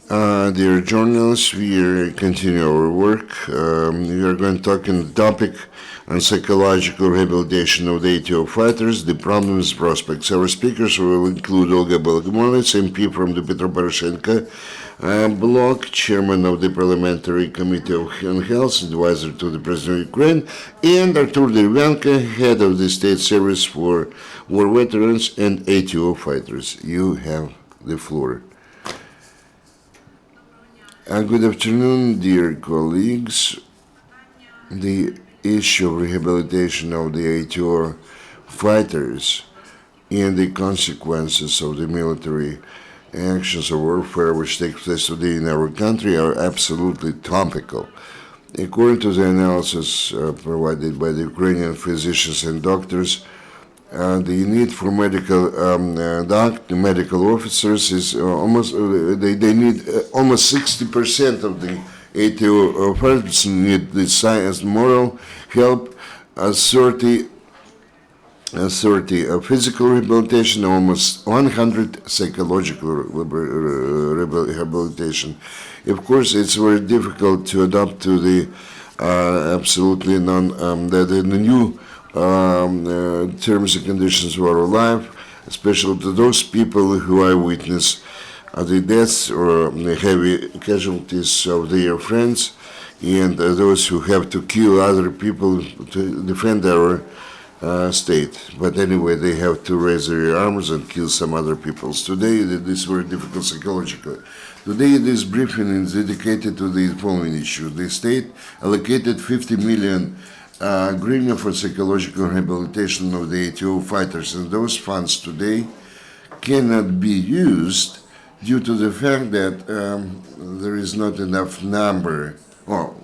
Dear journalists, we continue our work. We are going to talk on the topic on psychological rehabilitation of the ATO fighters, the problems, prospects. Our speakers will include Olga Bogomolets, MP from the Petro Poroshenko Bloc, chairman of the Parliamentary Committee on Health, advisor to the President of Ukraine, and Artur Derevyanko, head of the State Service for War Veterans and ATO fighters. You have the floor. Good afternoon, dear colleagues. The issue of rehabilitation of the ATO fighters and the consequences of the military actions of warfare which take place today in our country are absolutely topical. According to the analysis provided by the Ukrainian physicians and doctors, the need for medical officers is they need almost 60% of the ATO fighters need the science, moral help, 30 physical rehabilitation, almost 100 psychological rehabilitation. Of course, it's very difficult to adapt to the absolutely the new terms and conditions of our life, especially to those people who eyewitness the deaths or the heavy casualties of their friends, and those who have to kill other people to defend our state. But anyway, they have to raise their arms and kill some other peoples. Today, this is very difficult psychologically. Today, this briefing is dedicated to the following issue. The state allocated 50 million hryvnia for psychological rehabilitation of the ATO fighters, and those funds today cannot be used due to the fact that there is not enough number, or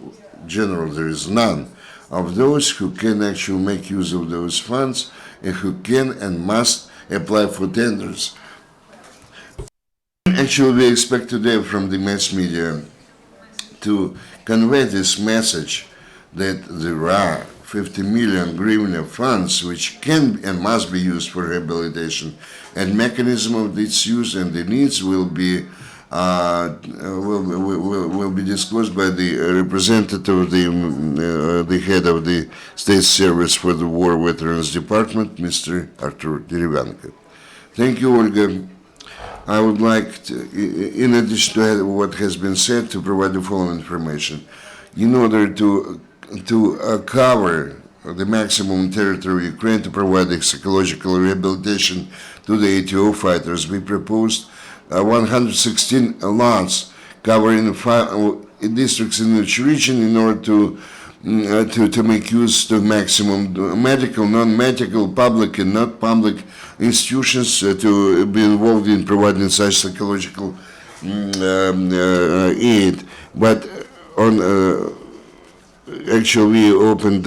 generally there is none, of those who can actually make use of those funds and who can and must apply for tenders. Actually, we expect today from the mass media to convey this message that there are 50 million hryvnia funds which can and must be used for rehabilitation, and mechanism of its use and the needs will be disclosed by the representative, the head of the State Service for the War Veterans Department, Mr. Artur Derevyanko. Thank you, Olga. I would like to, in addition to what has been said, to provide the following information. In order to cover the maximum territory of Ukraine to provide the psychological rehabilitation to the ATO fighters, we proposed 116 lots covering 5 districts in each region in order to make use to maximum medical, non-medical, public and not public institutions to be involved in providing such psychological aid. But actually, we opened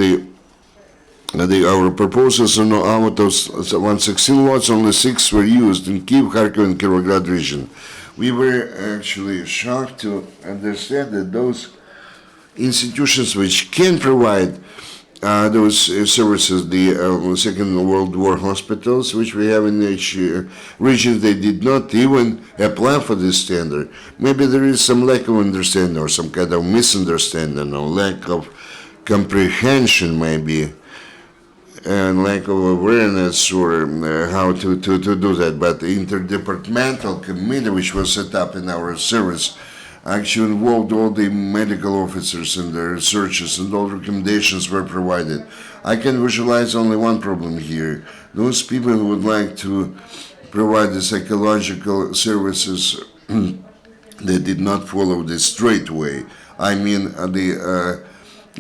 our proposals, and out of 116 lots, only 6 were used in Kyiv, Kharkiv, and Kirovograd region. We were actually shocked to understand that those institutions which can provide those services, the Second World War hospitals, which we have in each region, they did not even apply for this tender. Maybe there is some lack of understanding or some kind of misunderstanding or lack of comprehension, maybe, and lack of awareness or how to do that. But the interdepartmental committee which was set up in our service actually involved all the medical officers and the researchers, and all recommendations were provided. I can visualize only one problem here. Those people who would like to provide the psychological services they did not follow the straight way. I mean the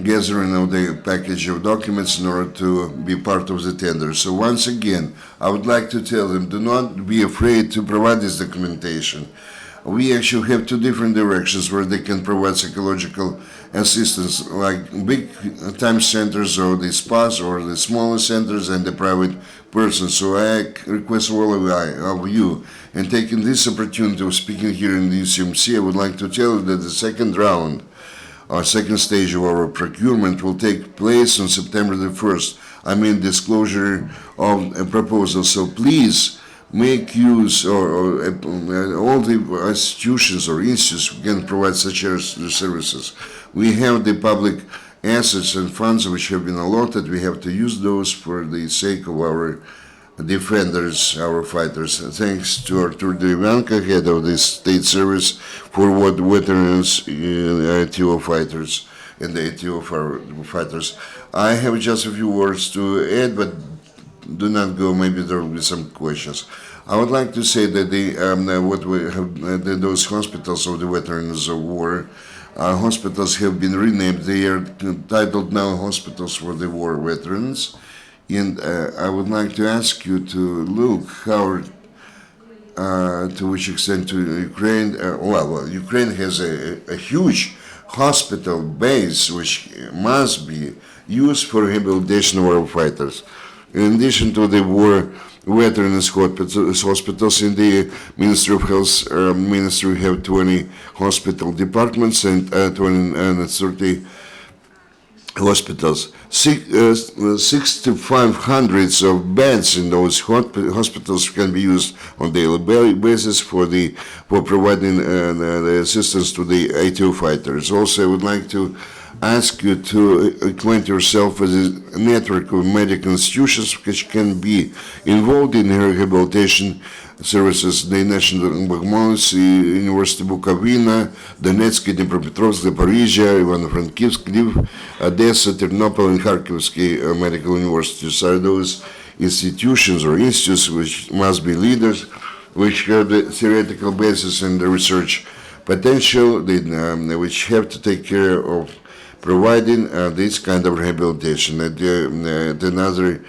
gathering of the package of documents in order to be part of the tender. So once again, I would like to tell them, do not be afraid to provide this documentation. We actually have 2 different directions where they can provide psychological assistance, like big time centers or the spas, or the smaller centers and the private persons. So I request all of you, and taking this opportunity of speaking here in the UCMC, I would like to tell you that the second round, our second stage of our procurement will take place on September the 1st. I mean disclosure of a proposal. So please make use, or all the institutions or institutes can provide such services. We have the public assets and funds which have been allotted. We have to use those for the sake of our defenders, our fighters. Thanks to Artur Derevyanko, head of the state service for what veterans, ATO fighters, and the ATO fighters. I have just a few words to add, but do not go. Maybe there will be some questions. I would like to say that what we have, those hospitals of the veterans of war, hospitals have been renamed. They are titled now Hospitals for the War Veterans. And I would like to ask you to look how, to which extent to Ukraine, Ukraine has a huge hospital base which must be used for rehabilitation of our fighters. In addition to the war veterans hospitals in the Ministry of Health Ministry, we have 20 hospital departments and 30 hospitals. 6,500 of beds in those hospitals can be used on daily basis for providing the assistance to the ATO fighters. Also, I would like to ask you to acquaint yourself with a network of medical institutions which can be involved in rehabilitation services. The National Bogomolets, University Bukovina, Donetsk, Dnipropetrovsk, Zaporizhia, Ivano-Frankivsk, Lviv, Odessa, Ternopil, and Kharkivsky medical universities are those institutions or institutes which must be leaders, which have the theoretical basis and the research potential, which have to take care of providing this kind of rehabilitation. At another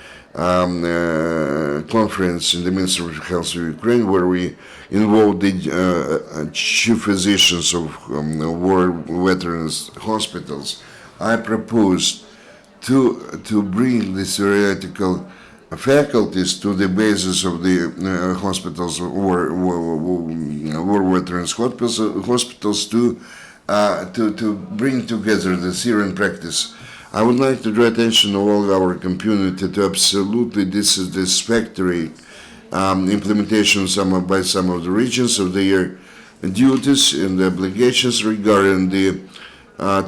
conference in the Ministry of Health of Ukraine, where we involved the chief physicians of war veterans hospitals, I proposed to bring the theoretical faculties to the basis of the hospitals, war veterans hospitals to bring together the theory and practice. I would like to draw attention of all our community to absolutely dissatisfactory implementation by some of the regions of their duties and obligations regarding the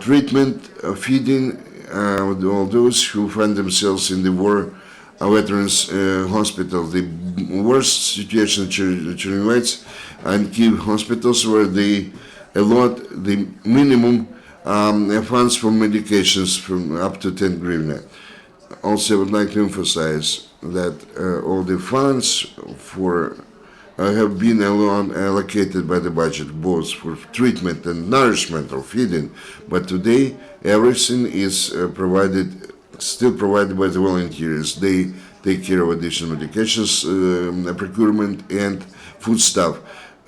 treatment, feeding all those who find themselves in the war veterans hospital. The worst situation in Chernihiv and Kiev hospitals where they allot the minimum funds for medications from up to 10 hryvnia. Also, I would like to emphasize that all the funds for have been allocated by the budget, both for treatment and nourishment or feeding. But today, everything is still provided by the volunteers. They take care of additional medications, procurement, and food stuff.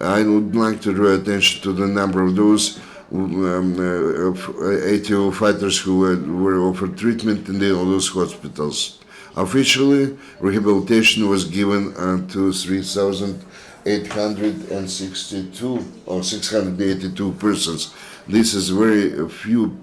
I would like to draw attention to the number of those ATO fighters who were offered treatment in those hospitals. Officially, rehabilitation was given to 3,862 or 682 persons. This is very few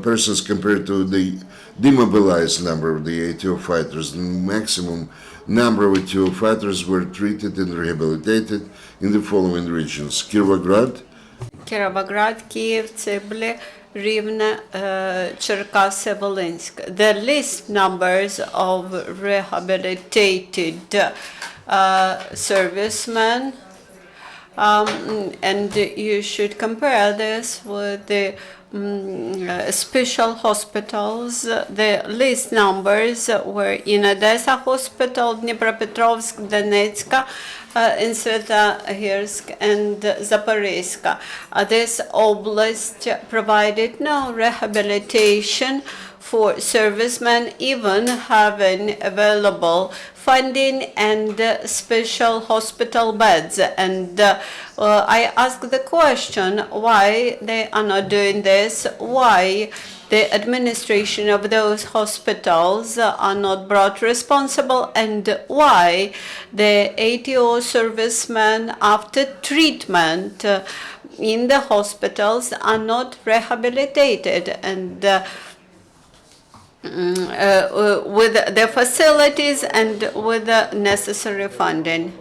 persons compared to the demobilized number of the ATO fighters. The maximum number of ATO fighters were treated and rehabilitated in the following regions: Kirovograd, Kiev, Tsible, Rivne, Cherkasy, Volynsk. The list numbers of rehabilitated servicemen, and you should compare this with the special hospitals. The list numbers were in Odessa Hospital, Dnipropetrovsk, Donetsk, in Svetohirsk and Zaporizhzhia. This oblast provided no rehabilitation for servicemen, even having available funding and special hospital beds. And I ask the question why they are not doing this, why the administration of those hospitals are not brought responsible, and why the ATO servicemen after treatment in the hospitals are not rehabilitated and with the facilities and with the necessary funding.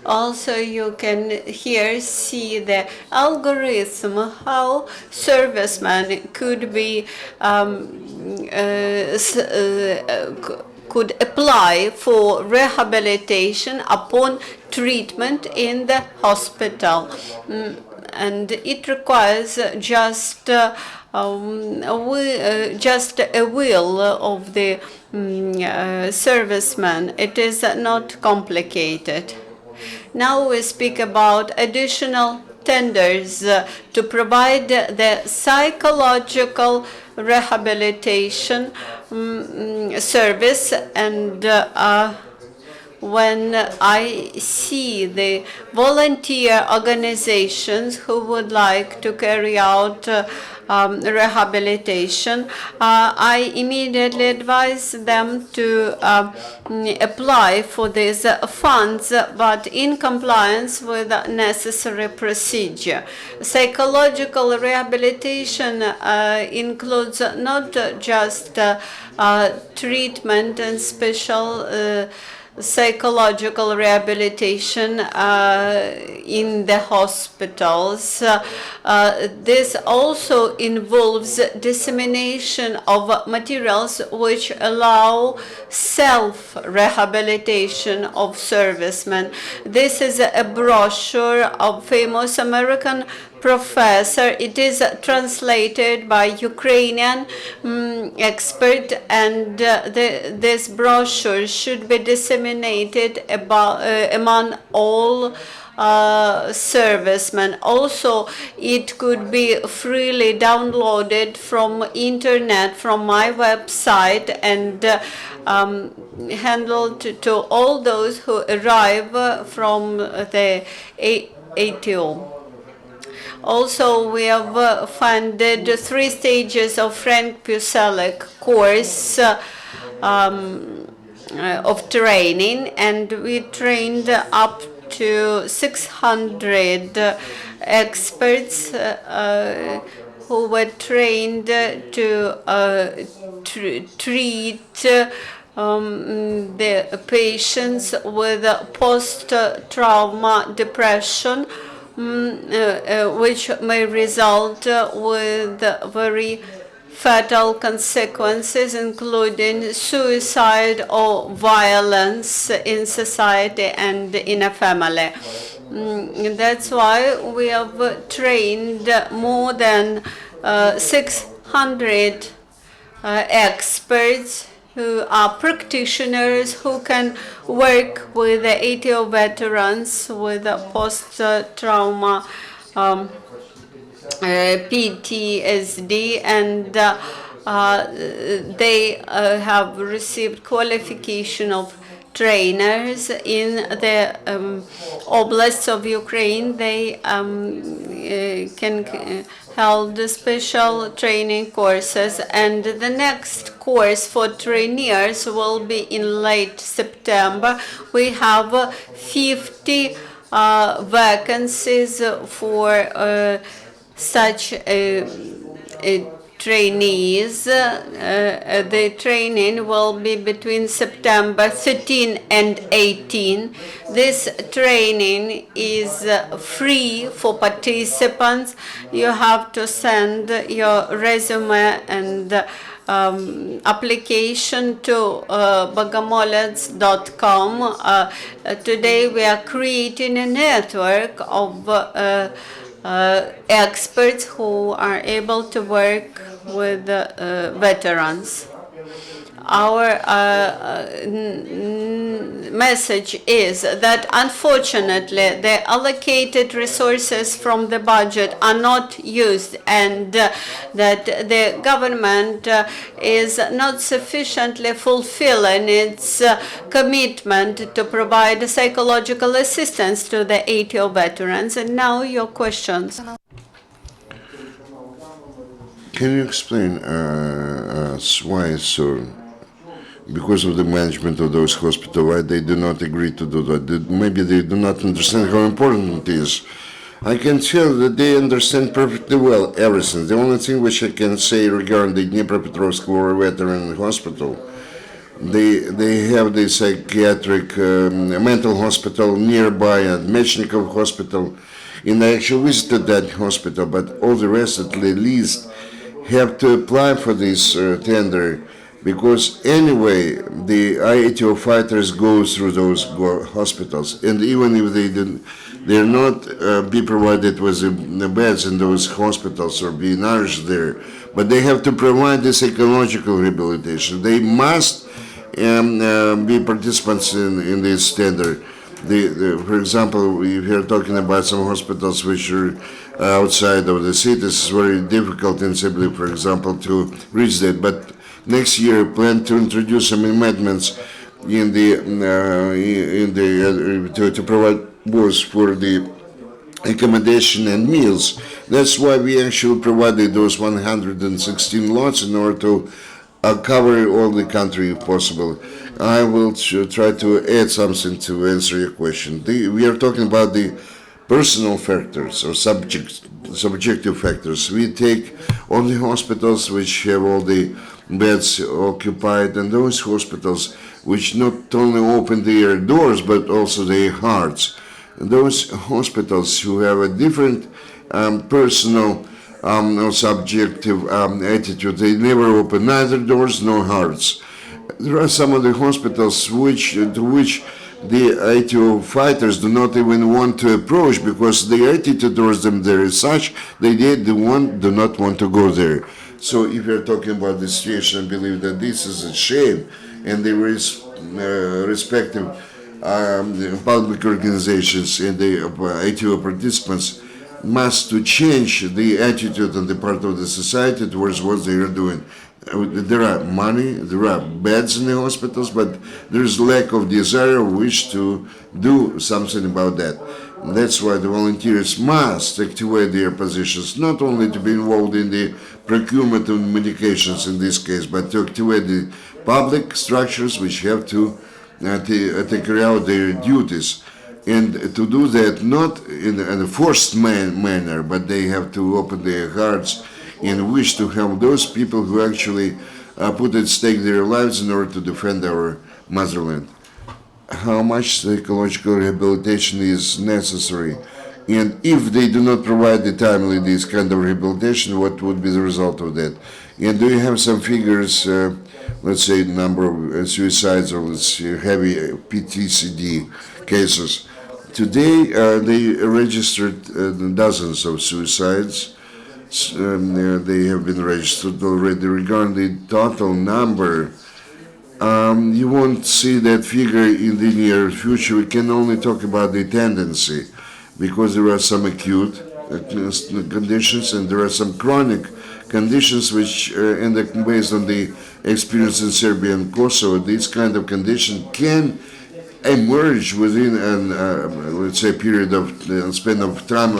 Also, you can here see the algorithm how servicemen could be could apply for rehabilitation upon treatment in the hospital. And it requires just just a will of the serviceman. It is not complicated. Now we speak about additional tenders to provide the psychological rehabilitation service, and when I see the volunteer organizations who would like to carry out rehabilitation, I immediately advise them to apply for these funds, but in compliance with the necessary procedure. Psychological rehabilitation includes not just treatment and special psychological rehabilitation in the hospitals. This also involves dissemination of materials which allow self-rehabilitation of servicemen. This is a brochure of famous American professor. It is translated by Ukrainian expert, and this brochure should be disseminated among all servicemen. Also, it could be freely downloaded from internet, from my website, and handled to all those who arrive from the ATO. Also, we have funded 3 stages of Frank Puselek course of training, and we trained up to 600 experts who were trained to treat the patients with post-trauma depression, which may result with very fatal consequences, including suicide or violence in society and in a family. That's why we have trained more than 600 experts who are practitioners who can work with the ATO veterans with post-trauma PTSD, and they have received qualification of trainers in the oblasts of Ukraine. They can held special training courses, and the next course for trainees will be in late September. We have 50 vacancies for such trainees. The training will be between September 13 and 18. This training is free for participants. You have to send your resume and application to bogomolets.com. Today we are creating a network of experts who are able to work with veterans. Our message is that unfortunately the allocated resources from the budget are not used, and that the government is not sufficiently fulfilling its commitment to provide psychological assistance to the ATO veterans. And now your questions. Can you explain us why so? Because of the management of those hospitals, why they do not agree to do that? Maybe they do not understand how important it is. I can tell that they understand perfectly well everything. The only thing which I can say regarding the Dnipropetrovsk War Veteran Hospital, They have the psychiatric mental hospital nearby at Mechnikov Hospital, and I actually visited that hospital. But all the rest, at least, have to apply for this tender, because anyway the ATO fighters go through those hospitals, and even if they're not be provided with the beds in those hospitals or be nourished there, but they have to provide the psychological rehabilitation. They must be participants in this tender. For example, if you're talking about some hospitals which are outside of the cities, it's very difficult in Siberia, for example, to reach that. But next year, plan to introduce some amendments in the to provide both for the accommodation and meals. That's why we actually provided those 116 lots in order to cover all the country if possible. I will try to add something to answer your question. We are talking about the personal factors or subjective factors. We take only hospitals which have all the beds occupied, and those hospitals which not only open their doors but also their hearts. Those hospitals who have a different personal or subjective attitude, they never open neither doors nor hearts. There are some of the hospitals to which the ATO fighters do not even want to approach, because the attitude towards them there is such they do not want to go there. So if you're talking about the situation, I believe that this is a shame, and the respective public organizations and the ATO participants must to change the attitude on the part of the society towards what they are doing. There are money, there are beds in the hospitals, but there is lack of desire or wish to do something about that. That's why the volunteers must activate their positions, not only to be involved in the procurement of medications in this case, but to activate the public structures which have to carry out their duties. And to do that not in a forced manner, but they have to open their hearts and wish to help those people who actually put at stake their lives in order to defend our motherland. How much psychological rehabilitation is necessary, and if they do not provide the timely this kind of rehabilitation, what would be the result of that? And do you have some figures, let's say number of suicides or let's say heavy PTSD cases? Today they registered dozens of suicides. They have been registered already. Regarding the total number, you won't see that figure in the near future. We can only talk about the tendency, because there are some acute conditions and there are some chronic conditions which, based on the experience in Serbia and Kosovo, this kind of condition can emerge within let's say period of span of time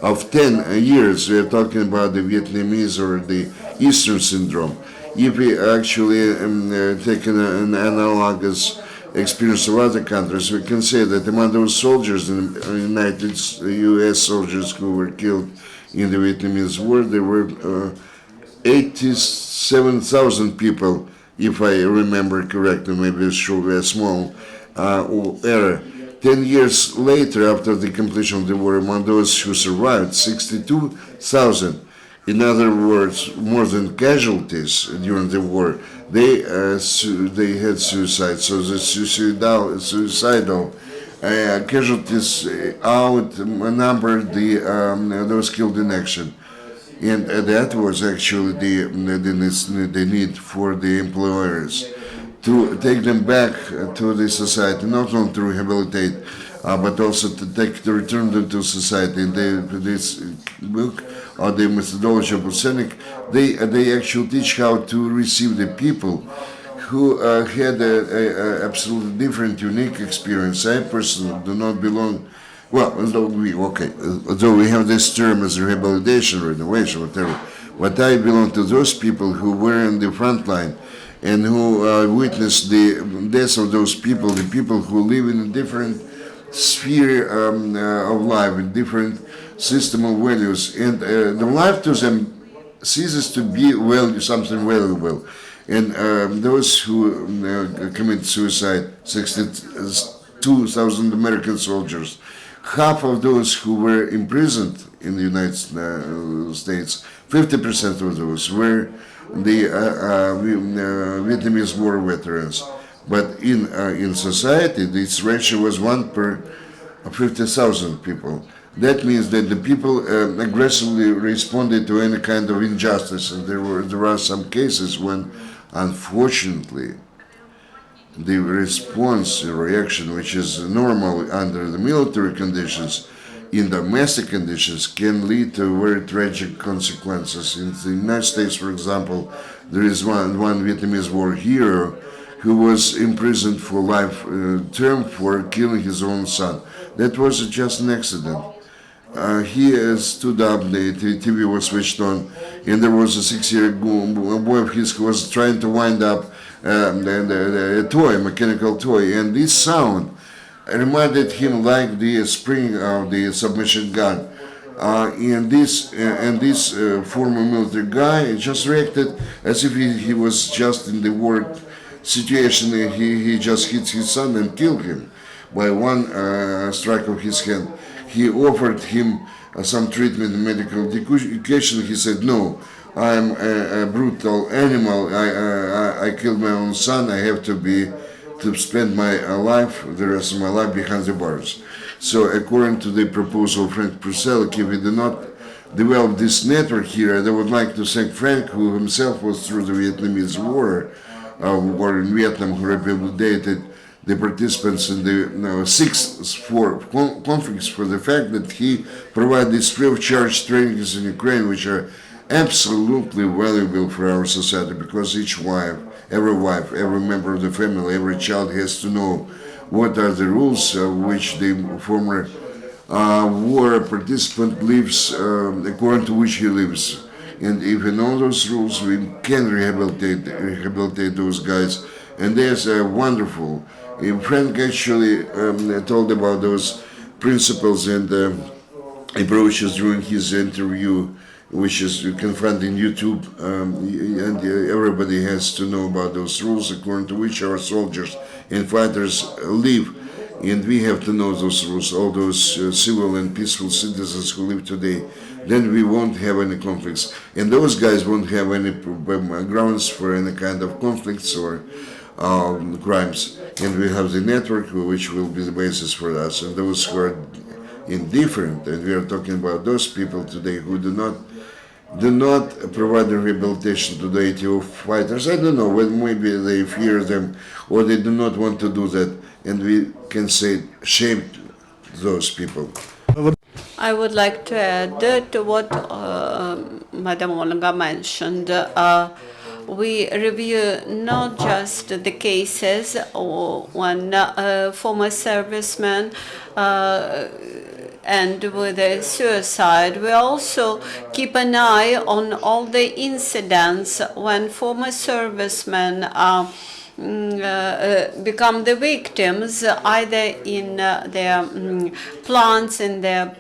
of 10 years. We are talking about the Vietnamese or the Eastern Syndrome. If we actually take an analogous experience of other countries, we can say that among those soldiers, in United U.S. soldiers who were killed in the Vietnamese War, there were 87,000 people, if I remember correctly, maybe it's a small error. 10 years later, after the completion of the war, among those who survived, 62,000. In other words, more than casualties during the war, they had suicide. So the suicidal casualties outnumbered those killed in action, and that was actually the need for the employers to take them back to the society, not only to rehabilitate, but also to return them to society. In this book, or the methodology of Poroshenko, they actually teach how to receive the people who had a absolutely different, unique experience. I personally do not belong. Well, although we have this term as rehabilitation, renovation, whatever, but I belong to those people who were in the front line and who witnessed the deaths of those people, the people who live in a different sphere of life, a different system of values, and the life to them ceases to be something valuable. And those who commit suicide, 62,000 American soldiers, half of those who were imprisoned in the United States, 50% of those were the Vietnamese war veterans. But in society, this ratio was 1 per 50,000 people. That means that the people aggressively responded to any kind of injustice, and there are some cases when, unfortunately, the response, the reaction, which is normal under the military conditions, in domestic conditions, can lead to very tragic consequences. In the United States, for example, there is one Vietnamese war hero who was imprisoned for life term for killing his own son. That was just an accident. He stood up, the TV was switched on, and there was a 6-year boy of his who was trying to wind up a toy, mechanical toy, and this sound reminded him like the spring of the submachine gun. And this former military guy just reacted as if he was just in the war situation. He just hit his son and killed him by one strike of his hand. He offered him some treatment, medical education. He said, "No, I'm a brutal animal. I killed my own son. I have to spend my life, the rest of my life, behind the bars." So, according to the proposal of Frank Purcell, if we do not develop this network here, and I would like to thank Frank, who himself was through the Vietnamese war in Vietnam, who rehabilitated the participants in the 6 conflicts for the fact that he provided these free of charge trainings in Ukraine, which are absolutely valuable for our society, because every member of the family, every child has to know what are the rules which the former war participant lives, according to which he lives. And if we know those rules, we can rehabilitate those guys. And there's a wonderful, Frank actually told about those principles and approaches during his interview, which you can find in YouTube, and everybody has to know about those rules according to which our soldiers and fighters live. And we have to know those rules, all those civil and peaceful citizens who live today. Then we won't have any conflicts. And those guys won't have any grounds for any kind of conflicts or crimes. And we have the network, which will be the basis for us. And those who are indifferent, and we are talking about those people today who do not provide the rehabilitation to the ATO fighters. I don't know, well, maybe they fear them or they do not want to do that. And we can say shame those people. I would like to add to what Madam Olga mentioned. We review not just the cases when former servicemen end with a suicide. We also keep an eye on all the incidents when former servicemen become the victims, either in their plants, in their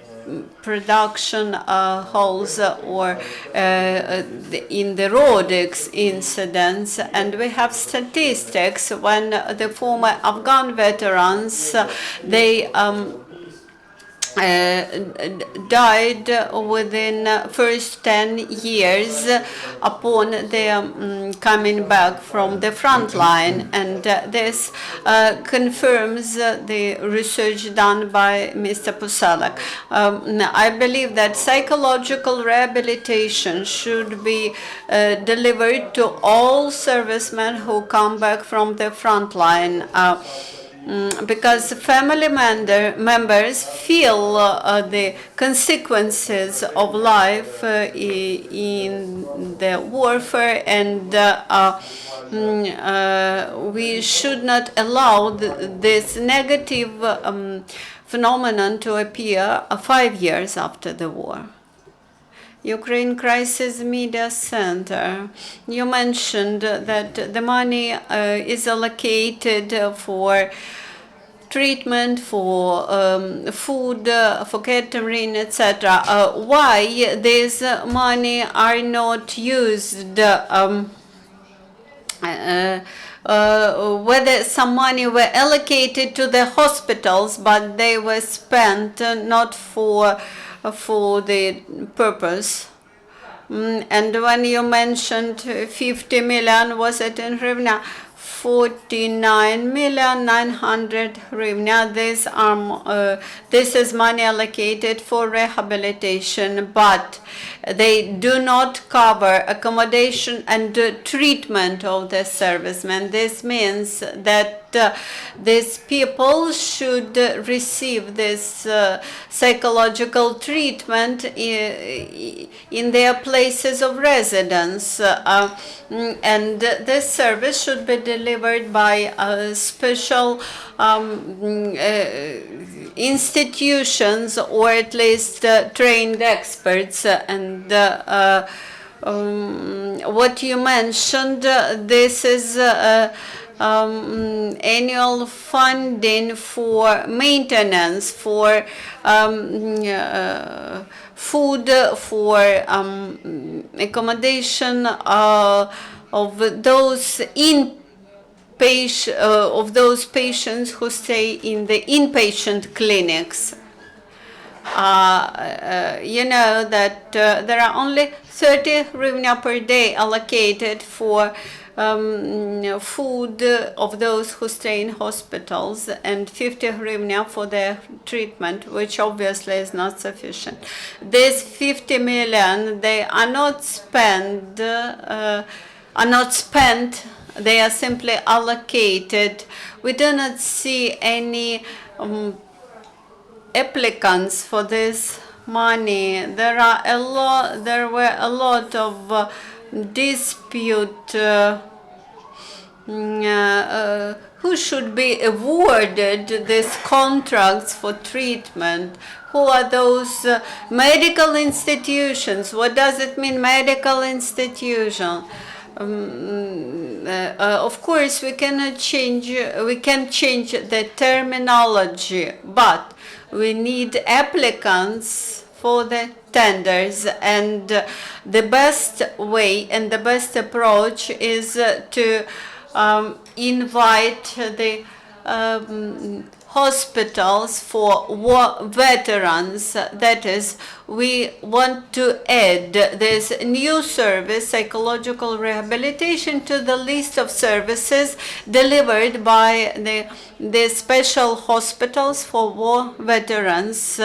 production halls, or in the road incidents. And we have statistics when the former Afghan veterans, they died within first 10 years upon their coming back from the front line, and this confirms the research done by Mr. Pusalak. I believe that psychological rehabilitation should be delivered to all servicemen who come back from the front line. Because family members feel the consequences of life in the warfare, and we should not allow this negative phenomenon to appear 5 years after the war. Ukraine Crisis Media Center. You mentioned that the money is allocated for treatment, for food, for catering, etc. Why these money are not used whether some money were allocated to the hospitals, but they were spent not for the purpose. And when you mentioned 50 million, was it in hryvnia? 49,900,000 hryvnia. This is money allocated for rehabilitation, but they do not cover accommodation and treatment of the servicemen. This means that these people should receive this psychological treatment in their places of residence, and this service should be delivered by special institutions, or at least trained experts. And what you mentioned, this is annual funding for maintenance, for food, for accommodation of those patients who stay in the inpatient clinics. You know that there are only 30 hryvnia per day allocated for food of those who stay in hospitals, and 50 hryvnia for their treatment, which obviously is not sufficient. This 50 million, they are not spent, they are simply allocated. We do not see any applicants for this money. There were a lot of dispute who should be awarded these contracts for treatment. Who are those medical institutions? What does it mean, medical institution? Of course, we can change the terminology, but we need applicants for the tenders, and the best way and the best approach is to invite the hospitals for war veterans. That is, we want to add this new service, psychological rehabilitation, to the list of services delivered by the special hospitals for war veterans.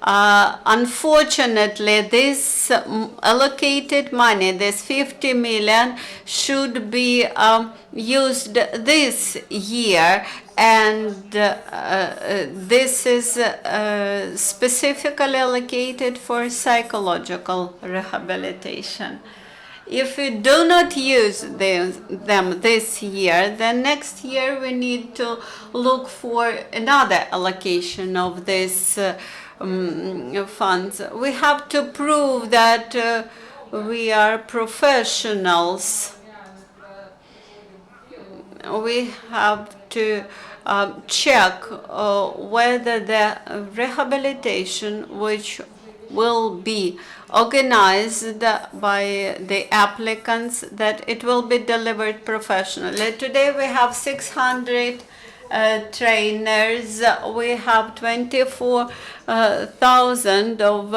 Unfortunately, this allocated money, this 50 million, should be used this year, and this is specifically allocated for psychological rehabilitation. If we do not use them this year, then next year we need to look for another allocation of this funds. We have to prove that we are professionals. We have to check whether the rehabilitation, which will be organized by the applicants, that it will be delivered professionally. Today we have 600 trainers. We have 24,000 of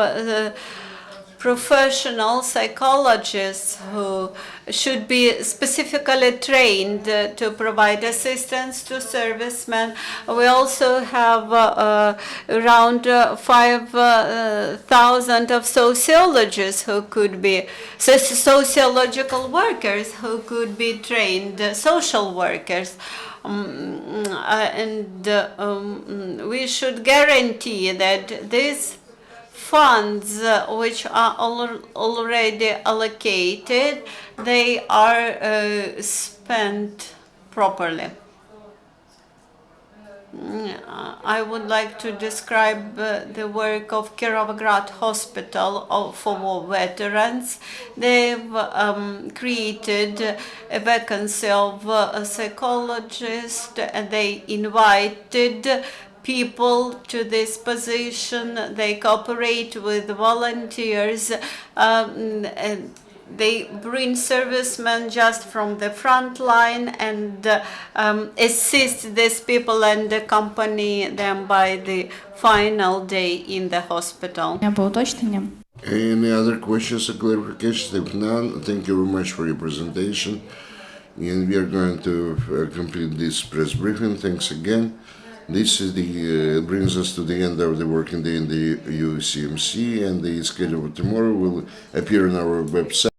professional psychologists who should be specifically trained to provide assistance to servicemen. We also have around 5,000 of sociologists who could be sociological workers who could be trained, social workers. We should guarantee that these funds which are already allocated, they are spent properly. I would like to describe the work of Kirovograd Hospital for war veterans. They've created a vacancy of a psychologist, and they invited people to this position. They cooperate with volunteers, and they bring servicemen just from the front line and assist these people and accompany them by the final day in the hospital. По уточненням. Any other questions or clarifications? If none, thank you very much for your presentation. And we are going to complete this press briefing. Thanks again. This is brings us to the end of the working day in the UCMC, and the schedule for tomorrow will appear on our website.